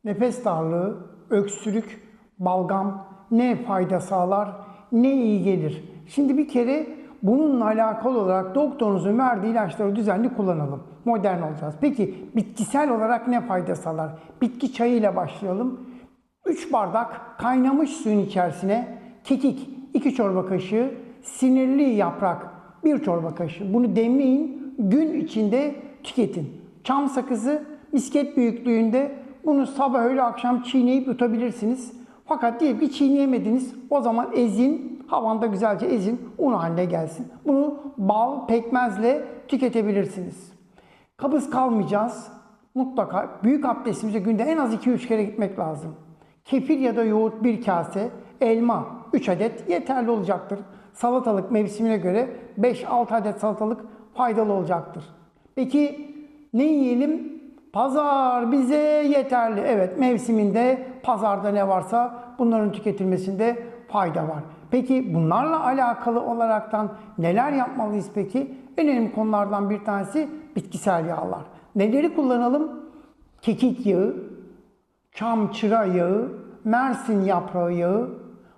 Nefes darlığı, öksürük, balgam ne fayda sağlar, ne iyi gelir? Şimdi bir kere bununla alakalı olarak doktorunuzun verdiği ilaçları düzenli kullanalım. Modern olacağız. Peki bitkisel olarak ne fayda sağlar? Bitki çayı ile başlayalım. 3 bardak kaynamış suyun içerisine kekik 2 çorba kaşığı, sinirli yaprak 1 çorba kaşığı. Bunu demleyin, gün içinde tüketin. Çam sakızı misket büyüklüğünde, bunu sabah öğle akşam çiğneyip yutabilirsiniz. Fakat diyelim ki çiğneyemediniz, o zaman ezin, havanda güzelce ezin, un haline gelsin. Bunu bal, pekmezle tüketebilirsiniz. Kabız kalmayacağız. Mutlaka büyük abdestimize günde en az 2-3 kere gitmek lazım. Kefir ya da yoğurt 1 kase, elma 3 adet yeterli olacaktır. Salatalık mevsimine göre 5-6 adet salatalık faydalı olacaktır. Peki ne yiyelim? Pazar bize yeterli. Evet, mevsiminde pazarda ne varsa bunların tüketilmesinde fayda var. Peki bunlarla alakalı olaraktan neler yapmalıyız peki? En önemli konulardan bir tanesi bitkisel yağlar. Neleri kullanalım? Kekik yağı, çam çıra yağı, mersin yaprağı yağı,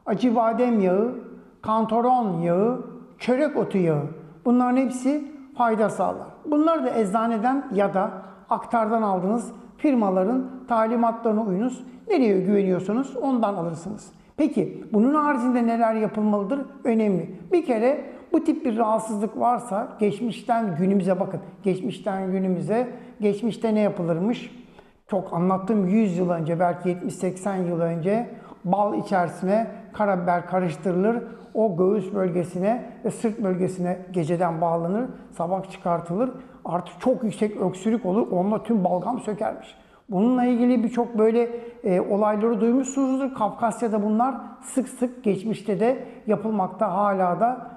acıbadem yağı, kantaron yağı, çörek otu yağı. Bunların hepsi fayda sağlar. Bunları da eczaneden ya da aktardan aldığınız firmaların talimatlarına uyunuz. Nereye güveniyorsanız ondan alırsınız. Peki bunun haricinde neler yapılmalıdır? Önemli. Bir kere bu tip bir rahatsızlık varsa geçmişten günümüze bakın. Geçmişten günümüze, geçmişte ne yapılırmış? Çok anlattığım 100 yıl önce, belki 70-80 yıl önce bal içerisine karabiber karıştırılır. O göğüs bölgesine ve sırt bölgesine geceden bağlanır, sabah çıkartılır. Artık çok yüksek öksürük olur, onunla tüm balgam sökermiş. Bununla ilgili birçok böyle olayları duymuşsunuzdur. Kafkasya'da bunlar sık sık geçmişte de yapılmakta, hala da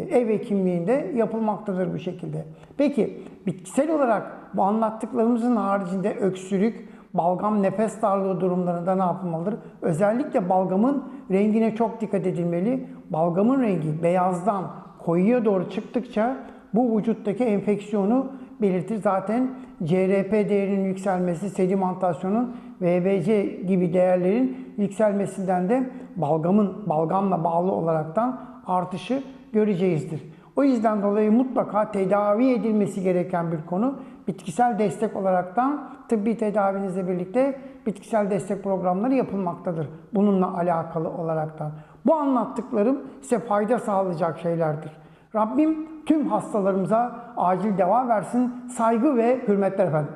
ev hekimliğinde yapılmaktadır bu şekilde. Peki bitkisel olarak bu anlattıklarımızın haricinde öksürük, balgam, nefes darlığı durumlarında ne yapılmalıdır? Özellikle balgamın rengine çok dikkat edilmeli. Balgamın rengi beyazdan koyuya doğru çıktıkça bu vücuttaki enfeksiyonu belirtir. Zaten CRP değerinin yükselmesi, sedimentasyonun, VBC gibi değerlerin yükselmesinden de balgamla bağlı olaraktan artışı göreceğizdir. O yüzden dolayı mutlaka tedavi edilmesi gereken bir konu. Bitkisel destek olaraktan tıbbi tedavinizle birlikte bitkisel destek programları yapılmaktadır. Bununla alakalı olaraktan. Bu anlattıklarım size fayda sağlayacak şeylerdir. Rabbim tüm hastalarımıza acil deva versin. Saygı ve hürmetler efendim.